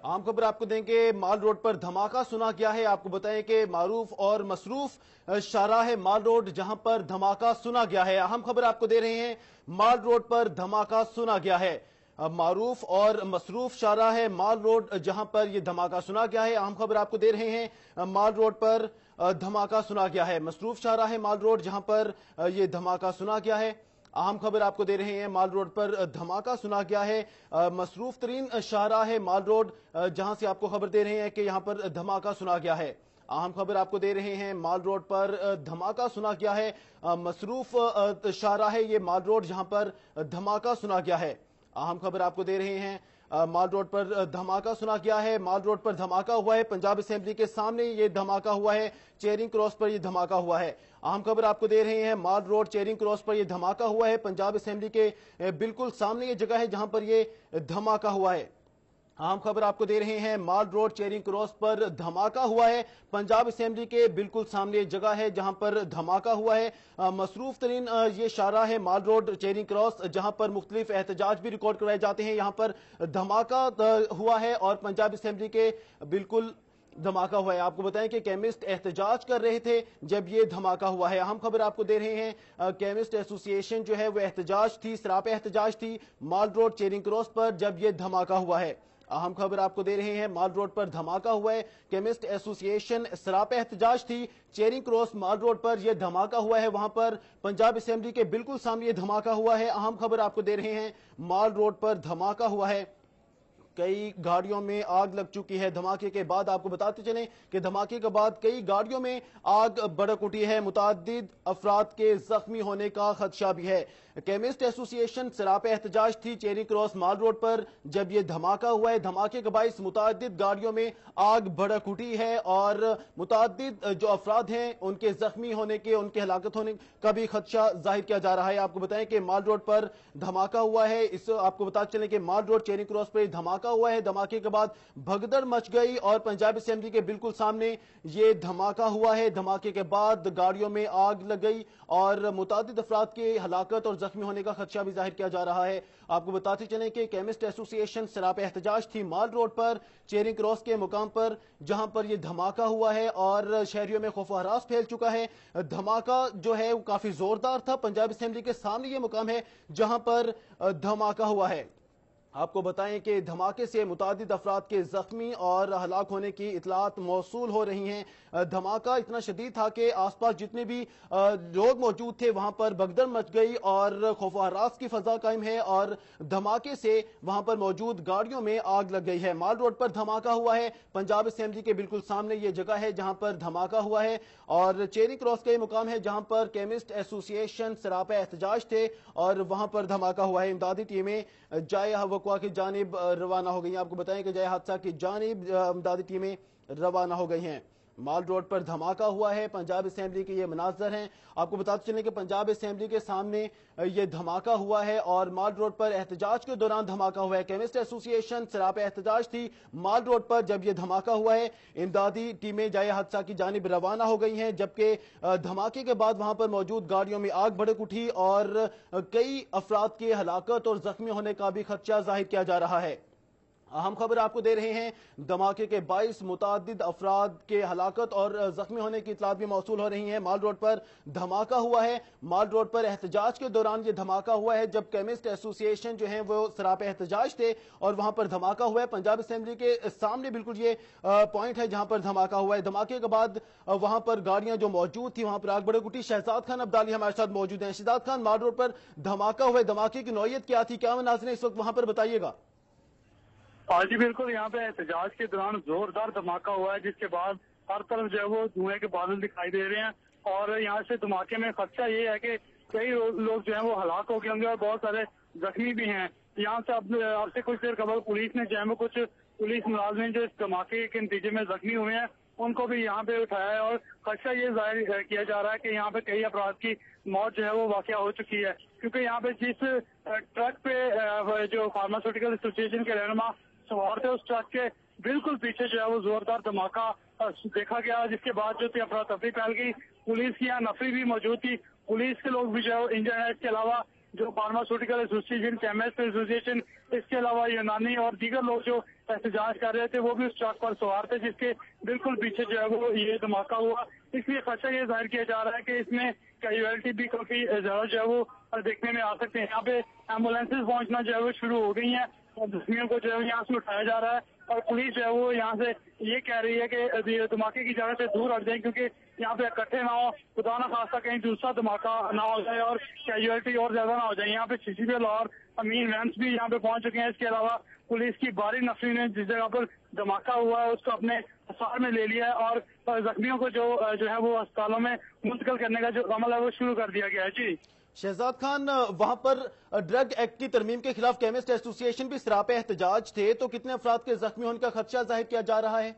आम खबर आपको देंगे। माल रोड पर धमाका सुना गया है। आपको बताएं कि मारूफ और मसरूफ शाहराह माल रोड जहां पर धमाका सुना गया है। अहम खबर आपको दे रहे हैं, माल रोड पर धमाका सुना गया है। मारूफ और मसरूफ शाहराह माल रोड जहां पर यह धमाका सुना गया है। अहम खबर आपको दे रहे हैं, माल रोड पर धमाका सुना गया है। मसरूफ शाहराह माल रोड जहां पर यह धमाका सुना गया है। अहम खबर आपको दे रहे हैं, माल रोड पर धमाका सुना गया है। मसरूफ तरीन शाहराह है माल रोड, जहां से आपको खबर दे रहे हैं कि यहां पर धमाका सुना गया है। अहम खबर आपको दे रहे हैं, माल रोड पर धमाका सुना गया है। मसरूफ शाहराह है ये माल रोड जहां पर धमाका सुना गया है। अहम खबर आपको दे रहे हैं, माल रोड पर धमाका सुना गया है। माल रोड पर धमाका हुआ है, पंजाब असेंबली के सामने ये धमाका हुआ है। चेरिंग क्रॉस पर ये धमाका हुआ है। अहम खबर आपको दे रहे हैं, माल रोड चेरिंग क्रॉस पर ये धमाका हुआ है। पंजाब असेंबली के बिल्कुल सामने ये जगह है जहां पर ये धमाका हुआ है। अहम खबर आपको दे रहे हैं, माल रोड चेरिंग क्रॉस पर धमाका हुआ है। पंजाब असेंबली के बिल्कुल सामने जगह है जहां पर धमाका हुआ है। मसरूफ तरीन ये शाहराह है माल रोड चेरिंग क्रॉस, जहां पर मुख्तलिफ एहतजाज भी रिकॉर्ड करवाए जाते हैं। यहां पर धमाका हुआ है और पंजाब असेंबली के बिल्कुल धमाका हुआ है। आपको बताएं कि केमिस्ट एहतजाज कर रहे थे जब ये धमाका हुआ है। अहम खबर आपको दे रहे हैं, केमिस्ट एसोसिएशन जो है वो एहतजाज थी, सरापा एहतजाज थी माल रोड चेरिंग क्रॉस पर जब ये धमाका हुआ है। अहम खबर आपको दे रहे हैं, माल रोड पर धमाका हुआ है। केमिस्ट एसोसिएशन सरापा एहतजाज थी, चेरिंग क्रॉस माल रोड पर यह धमाका हुआ है। वहां पर पंजाब असेंबली के बिल्कुल सामने यह धमाका हुआ है। अहम खबर आपको दे रहे हैं, माल रोड पर धमाका हुआ है। कई गाड़ियों में आग लग चुकी है। धमाके के बाद आपको बताते चलें कि धमाके के बाद कई गाड़ियों में आग भड़क उठी है। मुतादिद अफराद के जख्मी होने का खदशा भी है। केमिस्ट एसोसिएशन सरापा एहतजाज थी चेरिंग क्रॉस माल रोड पर जब यह धमाका हुआ है। धमाके के बायस मुतादिद गाड़ियों में आग भड़क उठी है और मुतादिद जो अफराद हैं उनके जख्मी होने के, उनके हलाकत होने का भी खदशा जाहिर किया जा रहा है। आपको बताएं कि माल रोड पर धमाका हुआ है। इस आपको बताते चलें कि माल रोड चेरिंग क्रॉस पर धमाका हुआ है। धमाके के बाद भगदड़ मच गई और पंजाब असेंबली के बिल्कुल सामने ये धमाका हुआ है। धमाके के बाद गाड़ियों में आग लग गई और मुतादिद अफराद के हलाकत और जख्मी होने का खदशा भी जाहिर किया जा रहा है। आपको बताते चलें कि केमिस्ट एसोसिएशन सरापा एहतजाज थी माल रोड पर चेरिंग क्रॉस के मुकाम पर जहां पर यह धमाका हुआ है और शहरियों में खौफ हरास फैल चुका है। धमाका जो है वो काफी जोरदार था। पंजाब असेंबली के सामने यह मुकाम है जहां पर धमाका हुआ है। आपको बताएं कि धमाके से मुतादिद अफराद के जख्मी और हलाक होने की इतलात मौसूल हो रही हैं। धमाका इतना शदीद था कि आसपास जितने भी लोग मौजूद थे वहां पर भगदड़ मच गई और खौफ हरास की फजा कायम है और धमाके से वहां पर मौजूद गाड़ियों में आग लग गई है। माल रोड पर धमाका हुआ है। पंजाब असेंबली के बिल्कुल सामने ये जगह है जहां पर धमाका हुआ है और चेरिंग क्रॉस का मुकाम है जहां पर केमिस्ट एसोसिएशन सरापा एहतजाज थे और वहां पर धमाका हुआ है। इमदादी टीमें जाए वकवा की जानिब रवाना हो गई हैं। आपको बताएं कि जाए हादसा की जानिब इमदादी टीमें रवाना हो गई हैं। माल रोड पर धमाका हुआ है। पंजाब असेंबली के ये मनाजर हैं। आपको बताते चलें कि पंजाब असेंबली के सामने ये धमाका हुआ है और माल रोड पर एहतजाज के दौरान धमाका हुआ है। केमिस्ट एसोसिएशन सरापा एहतजाज थी माल रोड पर जब यह धमाका हुआ है। इमदादी टीमें जाए हादसा की जानिब रवाना हो गई हैं जबकि धमाके के बाद वहां पर मौजूद गाड़ियों में आग भड़क उठी और कई अफराद के हलाकत और जख्मी होने का भी खदशा जाहिर किया जा रहा है। अहम खबर आपको दे रहे हैं, धमाके के बायस मुतादिद अफराद के हलाकत और जख्मी होने की इतलात भी मौसूल हो रही हैं। माल रोड पर धमाका हुआ है। माल रोड पर एहतजाज के दौरान ये धमाका हुआ है जब केमिस्ट एसोसिएशन जो है वो सरापा एहतजाज थे और वहां पर धमाका हुआ है। पंजाब असेंबली के सामने बिल्कुल ये पॉइंट है जहां पर धमाका हुआ है। धमाके के बाद वहां पर गाड़ियां जो मौजूद थी वहां पर आग भड़क उठी। शहजाद खान अब्दाली हमारे साथ मौजूद हैं। शहजाद खान, माल रोड पर धमाका हुआ है, धमाके की नौयत क्या थी, क्या मनाज़िर इस वक्त वहां पर बताइएगा। हाँ जी बिल्कुल, यहाँ पे एहतजाज के दौरान जोरदार धमाका हुआ है जिसके बाद हर तरफ जो है वो धुएं के बादल दिखाई दे रहे हैं और यहाँ से धमाके में खदशा ये है कि कई लोग जो है वो हलाक हो गए होंगे और बहुत सारे जख्मी भी हैं। यहाँ से आपसे कुछ देर कबल पुलिस ने जो है वो कुछ पुलिस मुलाजिम जो इस धमाके के नतीजे में जख्मी हुए हैं उनको भी यहाँ पे उठाया है और खदशा ये जाहिर किया जा रहा है कि यहाँ पे कई अपराध की मौत जो है वो वाकया हो चुकी है क्योंकि यहाँ पे जिस ट्रक पे जो फार्मास्यूटिकल एसोसिएशन के रहनुमा सवार थे उस ट्रक के बिल्कुल पीछे जो है वो जोरदार धमाका देखा गया जिसके बाद जो थी अफरा तफरी फैल गई। पुलिस की यहाँ नफरी भी मौजूद थी। पुलिस के लोग भी जो है इंटरनेट के अलावा जो फार्मास्यूटिकल एसोसिएशन, केमिस्ट एसोसिएशन, इसके अलावा यूनानी और दीगर लोग जो एहतजाज कर रहे थे वो भी उस ट्रक पर सवार थे जिसके बिल्कुल पीछे जो है वो ये धमाका हुआ। इसलिए खदशा ये जाहिर किया जा रहा है कि इसमें कैजुअलिटी भी काफी ज्यादा जो है वो देखने में आ सकते हैं। यहाँ पे एम्बुलेंसेज पहुंचना जो है वो शुरू हो गई हैं और जख्मियों को जो है यहाँ से उठाया जा रहा है और पुलिस जो है वो यहाँ से ये कह रही है कि धमाके की जगह से दूर हट जाए क्योंकि यहाँ पे इकट्ठे ना हो, खुदा ना खास्ता कहीं दूसरा धमाका ना हो जाए और कैजुअलिटी और ज्यादा ना हो जाए। यहाँ पे सीसीबीएल और अमीन वैंस भी यहाँ पे पहुंच चुके हैं। इसके अलावा पुलिस की बारी नफरी ने जिस जगह पर धमाका हुआ है उसको अपने हिसार में ले लिया है और जख्मियों को जो है वो अस्पतालों में मुंतकिल करने का जो अमल है वो शुरू कर दिया गया है। जी शहजाद खान, वहां पर ड्रग एक्ट की तरमीम के खिलाफ केमिस्ट एसोसिएशन भी सरापे एहतजाज थे, तो कितने अफराद के जख्मी होने का खदशा जाहिर किया जा रहा है?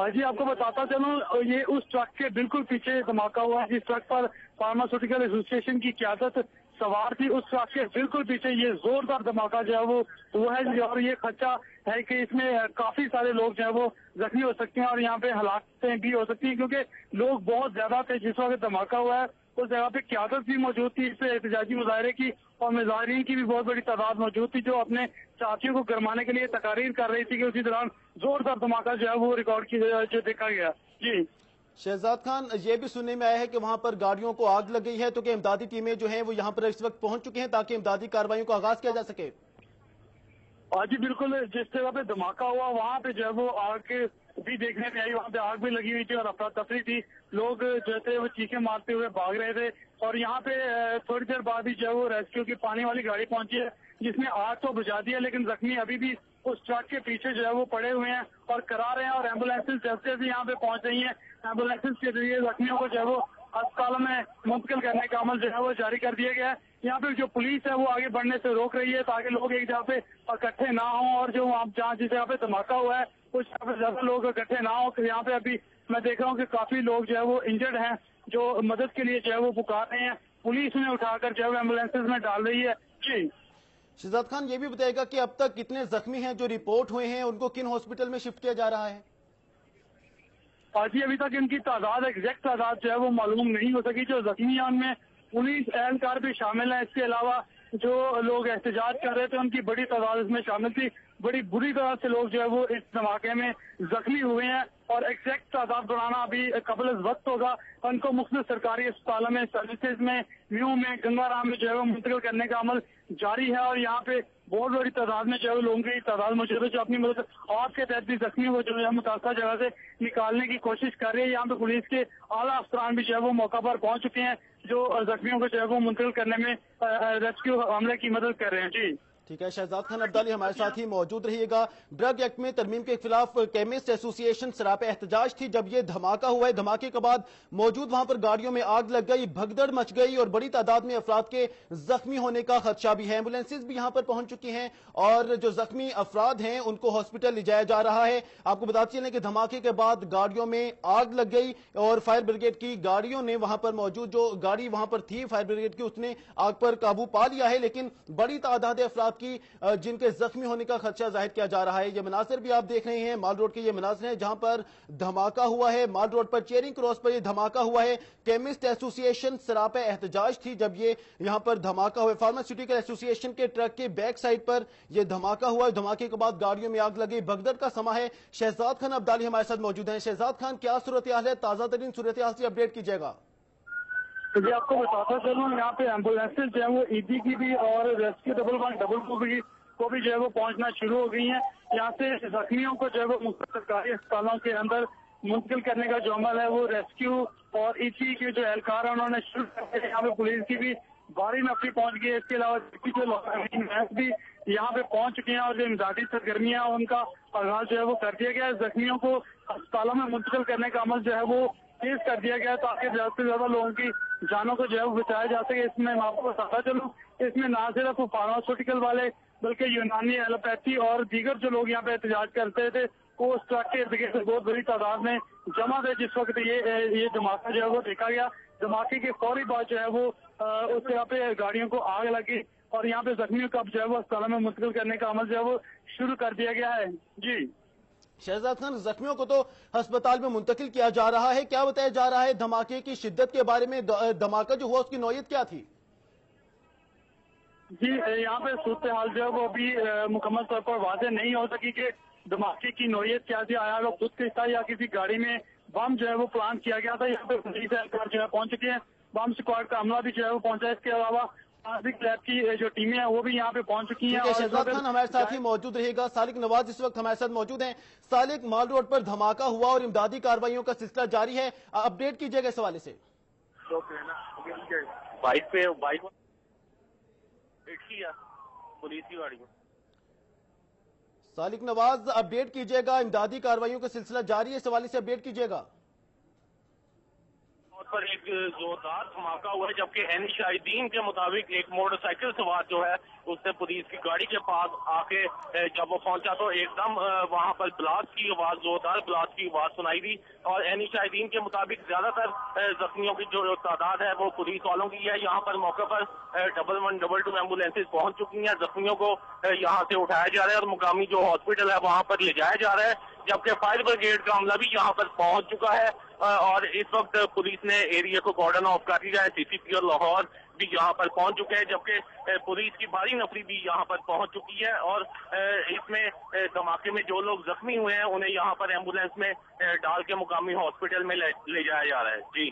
जी आपको बताता चलूं, ये उस ट्रक के बिल्कुल पीछे धमाका हुआ है जिस ट्रक पर फार्मास्यूटिकल एसोसिएशन की क़यादत सवार थी। उस ट्रक के बिल्कुल पीछे ये जोरदार धमाका जो है वो हुआ है और ये खदशा है कि इसमें काफी सारे लोग जो है वो जख्मी हो सकते हैं और यहाँ पे हलाकतें भी हो सकती हैं क्योंकि लोग बहुत ज्यादा थे जिस वक्त धमाका हुआ है। उस जगह पे क़यादत भी मौजूद थी इस एहतजाजी मुजाहरे की और मुजाहरीन की भी बहुत बड़ी तादाद मौजूद थी जो अपने साथियों को गरमाने के लिए तकारीर कर रही थी कि उसी दौरान जोरदार धमाका जो है वो रिकॉर्ड की जो देखा गया। जी शहजाद खान, ये भी सुनने में आया है कि वहां पर गाड़ियों को आग लग गई है, तो क्या इमदादी टीमें जो हैं वो यहाँ पर इस वक्त पहुंच चुकी हैं ताकि इमदादी कार्रवाइयों का आगाज किया जा सके? जी बिल्कुल, जिस जगह पे धमाका हुआ वहाँ पे जो है वो आग भी देखने में आई, वहाँ पे आग भी लगी हुई थी और अफरा तफरी थी। लोग जो थे वो चीखें मारते हुए भाग रहे थे और यहाँ पे थोड़ी देर बाद ही जो है वो रेस्क्यू की पानी वाली गाड़ी पहुंची है जिसने आग तो बुझा दी है लेकिन जख्मी अभी भी उस ट्रक के पीछे जो है वो पड़े हुए हैं और करा रहे हैं और एम्बुलेंसेज जैसे जैसे यहाँ पे पहुंच रही है एम्बुलेंसेज के जरिए जख्मियों को जो है वो अस्पताल में मुंतकिल करने का अमल जो है वो जारी कर दिया गया है। यहाँ पे जो पुलिस है वो आगे बढ़ने से रोक रही है ताकि लोग एक जगह पे इकट्ठे ना हों और जो जहाँ जिस जगह पे धमाका हुआ है उस जगह पे ज्यादा लोग इकट्ठे ना हो। तो यहाँ पे अभी मैं देख रहा हूँ कि काफी लोग जो है वो इंजर्ड हैं जो मदद के लिए जो है वो पुकार रहे हैं। पुलिस उन्हें उठाकर जो है एम्बुलेंसेज में डाल रही है। जी शहजाद खान, ये भी बताएगा कि अब तक कितने जख्मी हैं जो रिपोर्ट हुए हैं, उनको किन हॉस्पिटल में शिफ्ट किया जा रहा है? जी अभी तक इनकी तादाद, एग्जैक्ट तादाद जो है वो मालूम नहीं हो सकी। जो जख्मी हैं उनमें पुलिस एहलकार भी शामिल है। इसके अलावा जो लोग एहतजाज कर रहे थे उनकी बड़ी तादाद इसमें शामिल थी। बड़ी बुरी तरह से लोग जो है वो इस धमाके में जख्मी हुए हैं और एग्जैक्ट तादाद बढ़ाना अभी कबल वक्त होगा। उनको मुख्तलिफ सरकारी अस्पतालों में, सर्विसेज में, न्यू में, गंगाराम में जो है वो मुंतकिल करने का अमल जारी है और यहाँ पे बहुत बड़ी तादाद में जो है लोगों की तादाद मौजूद है जो अपनी मदद आप के तहत भी जख्मी को जो है मुतासर जगह से निकालने की कोशिश कर रही है। यहाँ पे पुलिस के आला अफसरान भी जो है वो मौका पर पहुंच चुके हैं जो जख्मियों को जो है वो मुंतकिल करने में रेस्क्यू हमले की मदद कर रहे हैं। जी ठीक है, शहजाद खान अब्दाली हमारे साथ ही मौजूद रहिएगा। ड्रग एक्ट में तरमीम के खिलाफ केमिस्ट एसोसिएशन सरापे एहतजाज थी जब ये धमाका हुआ है। धमाके के बाद मौजूद वहां पर गाड़ियों में आग लग गई, भगदड़ मच गई और बड़ी तादाद में अफराद के जख्मी होने का खदशा भी है। एम्बुलेंसेज भी यहां पर पहुंच चुकी हैं और जो जख्मी अफराद हैं उनको हॉस्पिटल ले जाया जा रहा है। आपको बताते चलें कि धमाके के बाद गाड़ियों में आग लग गई और फायर ब्रिगेड की गाड़ियों ने वहां पर मौजूद जो गाड़ी वहां पर थी फायर ब्रिगेड की उसने आग पर काबू पा लिया है, लेकिन बड़ी तादाद अफराद की जिनके जख्मी होने का खदशा जाहिर किया जा रहा है। ये मनासिर भी आप देख रहे हैं, माल रोड के ये मनासिर हैं जहां पर धमाका हुआ है। माल रोड पर चेरिंग क्रॉस पर ये धमाका हुआ है। केमिस्ट एसोसिएशन सरापे एहतजाज थी जब ये यहां पर धमाका हुआ। फार्मास्यूटिकल एसोसिएशन के ट्रक के बैक साइड पर यह धमाका हुआ। धमाके के बाद गाड़ियों में आग लगी, भगदड़ का समा है। शहजाद खान अब्दाली हमारे साथ मौजूद हैं। शहजाद खान, क्या सूरत हाल है? ताजा तरीन सूरत हाल से अपडेट कीजिएगा। तो ये आपको बताता चलूँ, यहाँ पे एम्बुलेंसेज जो है वो ईदी की भी और रेस्क्यू डबल को भी जो है वो पहुंचना शुरू हो गई हैं। यहाँ से जख्मियों को जो है वो मुख्तलिफ सरकारी अस्पतालों के अंदर मुंतकिल करने का जो अमल है वो रेस्क्यू और ईदी के जो एहलकार है उन्होंने शुरू कर दिया। यहाँ पे पुलिस की भी भारी नफरी पहुंच गई है। इसके अलावा जो भी यहाँ पे पहुंच चुके हैं और जो इमदादी सरगर्मियां उनका आगाज जो है वो कर दिया गया है। जख्मियों को अस्पतालों में मुंतकिल करने का अमल जो है वो तेज कर दिया गया ताकि ज्यादा से ज्यादा लोगों की जानों को जो है वो बचाया जा सके। इसमें मैं आपको बताता चलूँ, इसमें ना सिर्फ फार्मास्यूटिकल वाले बल्कि यूनानी, एलोपैथी और दीगर जो लोग यहाँ पे एहतजाज करते थे वो उस ट्रक के इर्द गिर्द बहुत बड़ी तादाद में जमा थे जिस वक्त ये धमाका जो है वो देखा गया। धमाके के फौरी बाद जो है वो उस जगह पे गाड़ियों को आग लगी और यहाँ पे जख्मियों को जो है वो अस्पताल में मुंतकिल करने का अमल जो है वो शुरू कर दिया गया है। जी शहजाद खान, जख्मियों को तो अस्पताल में मुंतकिल किया जा रहा है, क्या बताया जा रहा है धमाके की शिद्दत के बारे में? धमाका जो हुआ उसकी नौयत क्या थी? जी, यहाँ पे सूरत हाल जो है वो अभी मुकम्मल तौर पर वाज़ेह नहीं हो सकी कि धमाके की नौयत क्या थी, आया वो खुद से था या किसी गाड़ी में बम जो है वो प्लान किया गया था। यहाँ पे पुलिस एहलकार जो है पहुंच चुके हैं, बम स्क्वाड का अमला भी जो है वो पहुंचा है। इसके अलावा फॉरेंसिक लैब की जो टीमें हैं वो भी यहाँ पे पहुंच चुकी हैं। ठीक है, और शहजाद अगर खान हमारे साथ ही मौजूद रहेगा। सालिक नवाज इस वक्त हमारे साथ मौजूद हैं। सालिक, माल रोड पर धमाका हुआ और इमदादी कार्रवाइयों का सिलसिला जारी है, अपडेट कीजिएगा इस हवाले से। बाइक पे बाइक पुलिस की गाड़ी में सालिक नवाज, अपडेट कीजिएगा, इमदादी कार्रवाइयों का सिलसिला जारी है, इस हवाले से अपडेट कीजिएगा। पर एक जोरदार धमाका हुआ है, जबकि शाहिदीन के मुताबिक एक मोटरसाइकिल सवार जो है उसने पुलिस की गाड़ी के पास आके जब वो पहुंचा तो एकदम वहां पर ब्लास्ट की आवाज, जोरदार ब्लास्ट की आवाज सुनाई दी। और शाहिदीन के मुताबिक ज्यादातर जख्मियों की जो तादाद है वो पुलिस वालों की है। यहाँ पर मौके पर 112 एम्बुलेंसेज पहुंच चुकी हैं, जख्मियों को यहाँ से उठाया जा रहा है और मुकामी जो हॉस्पिटल है वहां पर ले जाया जा रहा है, जबकि फायर ब्रिगेड का अमला भी यहाँ पर पहुंच चुका है। और इस वक्त पुलिस ने एरिया को कॉर्डन ऑफ कर दिया है। सीसीपी और लाहौर भी यहाँ पर पहुंच चुके हैं, जबकि पुलिस की भारी नफरी भी यहाँ पर पहुंच चुकी है। और इसमें धमाके में जो लोग जख्मी हुए हैं उन्हें यहाँ पर एम्बुलेंस में डाल के मुकामी हॉस्पिटल में ले जाया जा रहा है। जी।